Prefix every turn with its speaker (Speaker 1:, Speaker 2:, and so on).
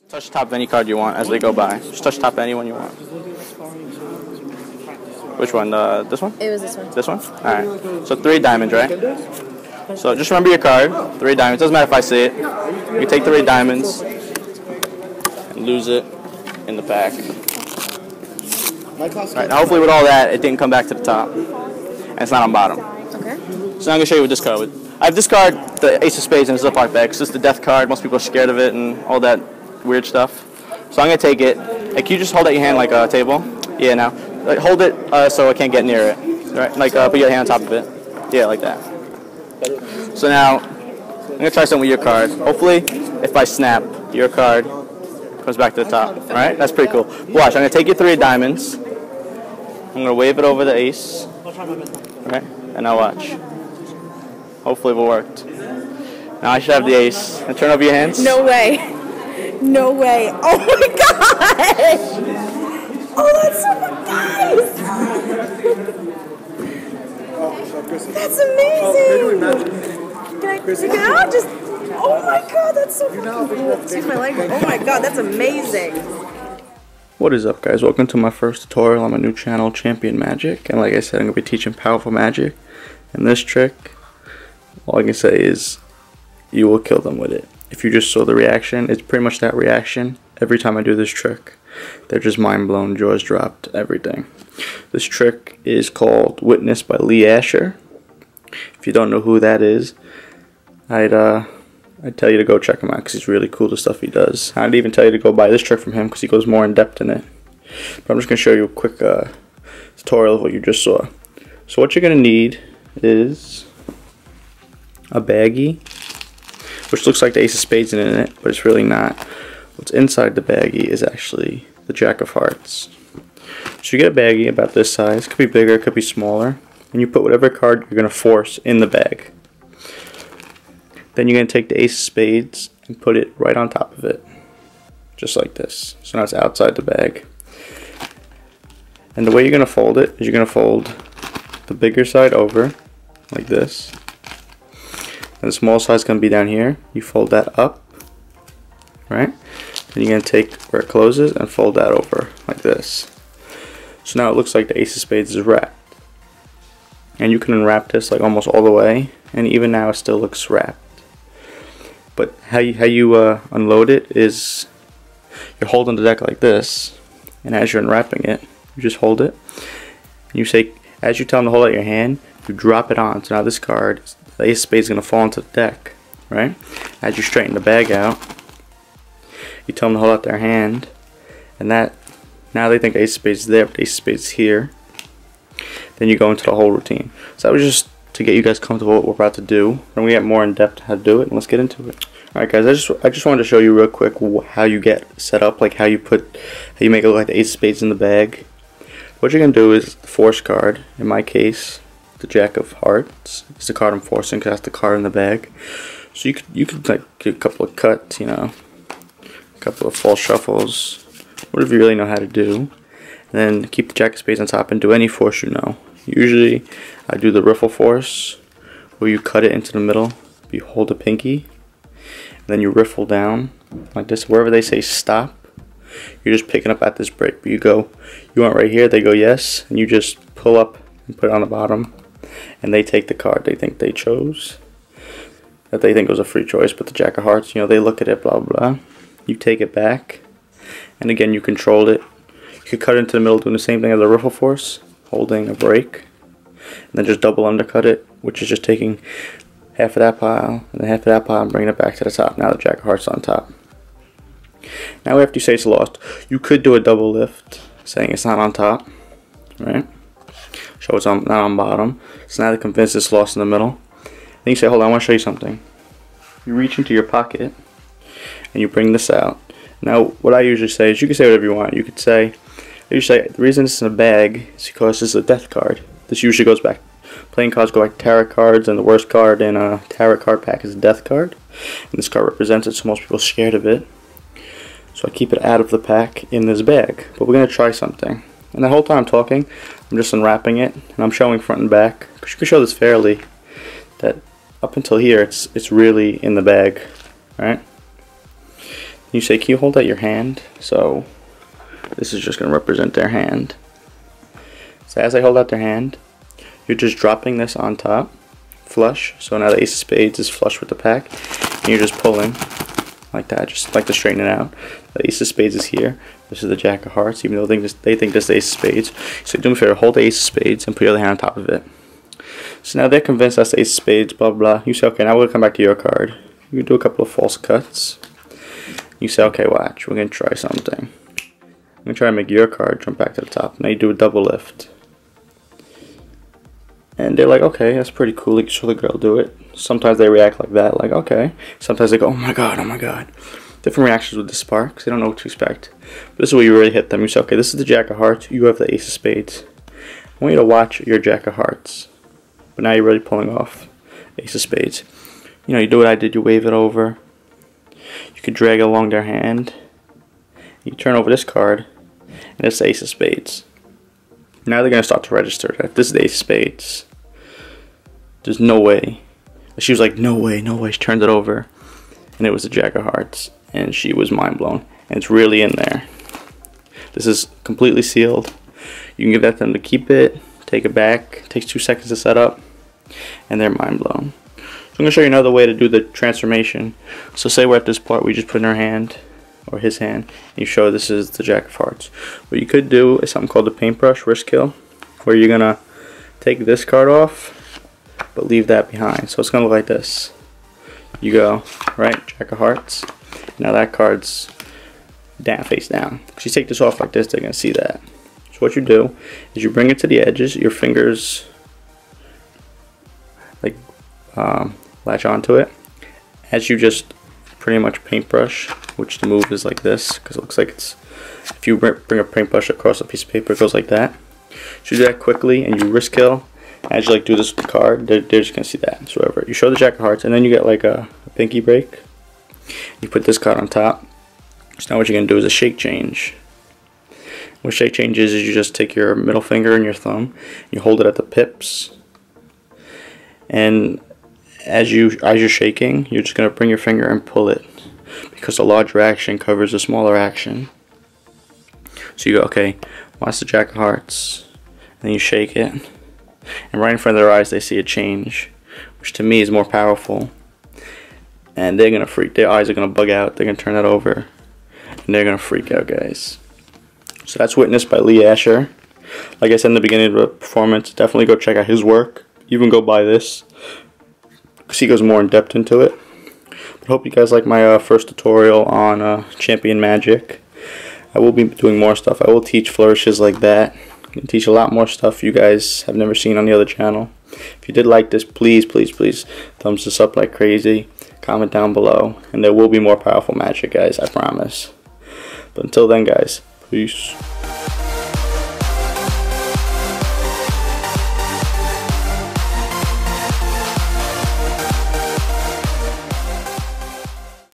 Speaker 1: Touch the top of any card you want as they go by. Just touch the top of any one you want. Which one? This one?
Speaker 2: It was this one.
Speaker 1: This one? Alright. So 3 diamonds, right? So just remember your card. 3 diamonds. Doesn't matter if I see it. You take 3 diamonds and lose it in the pack. Alright, now hopefully with all that, it didn't come back to the top. And it's not on bottom.
Speaker 2: Okay.
Speaker 1: So I'm going to show you what this card would. I've discarded the Ace of Spades in a Ziploc bag. It's just the death card. Most people are scared of it and all that weird stuff. So I'm going to take it. Like, can you just hold out your hand like a table? Yeah, now. Like, hold it so I can't get near it. Right? Like, put your hand on top of it. Yeah, like that. So now, I'm going to try something with your card. Hopefully, if I snap, your card comes back to the top. Alright? That's pretty cool. Watch, I'm going to take your 3 diamonds. I'm going to wave it over the ace. Alright? And now watch. Hopefully it worked. Now I should have the ace. And turn over your hands.
Speaker 2: No way. No way. Oh my gosh! Oh, that's so nice! That's amazing! Can I take it out? Just, oh my god, that's so cool. Excuse my language. Oh my god, that's amazing.
Speaker 1: What is up, guys? Welcome to my first tutorial on my new channel, Champion Magic. And like I said, I'm going to be teaching powerful magic. And this trick, all I can say is you will kill them with it. If you just saw the reaction, it's pretty much that reaction every time I do this trick. They're just mind blown, jaws dropped, everything. This trick is called Witness by Lee Asher. If you don't know who that is, I'd tell you to go check him out because he's really cool, the stuff he does. I'd even tell you to go buy this trick from him because he goes more in depth in it. But I'm just going to show you a quick tutorial of what you just saw. So what you're going to need is a baggie, which looks like the Ace of Spades in it, but it's really not. What's inside the baggie is actually the Jack of Hearts. So you get a baggie about this size, could be bigger, could be smaller, and you put whatever card you're going to force in the bag. Then you're going to take the Ace of Spades and put it right on top of it, just like this. So now it's outside the bag. And the way you're going to fold it is you're going to fold the bigger side over, like this. And the small side is going to be down here. You fold that up, right? Then you're going to take where it closes and fold that over, like this. So now it looks like the Ace of Spades is wrapped. And you can unwrap this like almost all the way, and even now it still looks wrapped. But how you unload it is you're holding the deck like this, and as you're unwrapping it, you just hold it. And you say, as you tell them to hold out your hand, you drop it on. So now this card, the Ace of Spades, is going to fall into the deck, right? As you straighten the bag out, you tell them to hold out their hand, and that, now they think Ace of Spades is there, but Ace of Spades is here. Then you go into the whole routine. So that was just to get you guys comfortable with what we're about to do. And we get more in depth how to do it, and let's get into it. Alright guys, I just wanted to show you real quick how you get set up, like how you make it look like the Ace of Spades in the bag. What you're going to do is the force card, in my case, the Jack of Hearts, is the card I'm forcing because that's the card in the bag. So you could like get a couple of cuts, you know, a couple of false shuffles, whatever you really know how to do. And then keep the Jack of Spades on top and do any force you know. Usually I do the riffle force, where you cut it into the middle, you hold the pinky, and then you riffle down like this. Wherever they say stop, you're just picking up at this break. But you want right here, they go yes, and you just pull up and put it on the bottom, and they take the card they think they chose, that they think was a free choice, but the Jack of Hearts, you know, they look at it, blah blah. You take it back, and again you control it. You could cut it into the middle, doing the same thing as a riffle force, holding a break, and then just double undercut it, which is just taking half of that pile and then half of that pile and bringing it back to the top. Now the Jack of Hearts on top. Now after you say it's lost, you could do a double lift, saying it's not on top, right? Show it's not on bottom. So now they're convinced it's lost in the middle. Then you say, hold on, I want to show you something. You reach into your pocket and you bring this out. Now what I usually say is, you can say whatever you want. You could say, the reason it's in a bag is because this is a death card. This usually goes back. Playing cards go like tarot cards, and the worst card in a tarot card pack is a death card. And this card represents it, so most people are scared of it. So I keep it out of the pack in this bag. But we're going to try something. And the whole time I'm talking, I'm just unwrapping it, and I'm showing front and back. Because you can show this fairly, that up until here, it's really in the bag, right? You say, can you hold out your hand? So this is just going to represent their hand. So as they hold out their hand, you're just dropping this on top, flush. So now the ace of spades is flush with the pack, and you're just pulling like that, just like to straighten it out. The ace of spades is here. This is the jack of hearts, even though they think this is the ace of spades. So do me a favor, hold the ace of spades and put your other hand on top of it. So now they're convinced that's the ace of spades, blah blah. You say, okay, now we'll come back to your card. You do a couple of false cuts. You say, okay, watch, we're gonna try something. I'm gonna try to make your card jump back to the top. Now you do a double lift. And they're like, okay, that's pretty cool. You can show the girl do it. Sometimes they react like that, like, okay. Sometimes they go, oh my god, oh my god. Different reactions with the sparks. They don't know what to expect. But this is where you really hit them. You say, okay, this is the jack of hearts. You have the ace of spades. I want you to watch your jack of hearts. But now you're really pulling off ace of spades. You know, you do what I did. You wave it over. You could drag it along their hand. You turn over this card, and it's the ace of spades. Now they're going to start to register that this is the ace of spades. There's no way. She was like, no way, no way. She turned it over, and it was the jack of hearts, and she was mind blown. And it's really in there. This is completely sealed. You can give that to them to keep it, take it back. It takes 2 seconds to set up, and they're mind blown. So I'm going to show you another way to do the transformation. So say we're at this part, we just put in her hand, or his hand, and you show this is the jack of hearts. What you could do is something called the paintbrush wrist kill, where you're going to take this card off, but leave that behind. So it's going to look like this. You go, right, jack of hearts. Now that card's down, face down. If you take this off like this, they're going to see that. So what you do is you bring it to the edges, your fingers like latch onto it. As you just pretty much paintbrush, which the move is like this, because it looks like it's, if you bring a paintbrush across a piece of paper, it goes like that. So you do that quickly, and you wrist kill. As you like do this with the card, they're just gonna see that. So whatever. You show the jack of hearts, and then you get like a pinky break. You put this card on top. So now what you're gonna do is a shake change. What shake change is you just take your middle finger and your thumb, you hold it at the pips, and as you're shaking, you're just gonna bring your finger and pull it, because a larger action covers a smaller action. So you go, okay, watch the jack of hearts, and then you shake it, and right in front of their eyes they see a change, which to me is more powerful, and they're gonna freak. Their eyes are gonna bug out. They're gonna turn that over, and they're gonna freak out, guys. So that's witnessed by Lee Asher. Like I said in the beginning of the performance, definitely go check out his work. Even go buy this, because he goes more in depth into it. But I hope you guys like my first tutorial on Champion Magic. I will be doing more stuff. I will teach flourishes like that. I can teach a lot more stuff you guys have never seen on the other channel. If you did like this, please, please, please thumbs this up like crazy. Comment down below, and there will be more powerful magic, guys, I promise. But until then, guys, peace.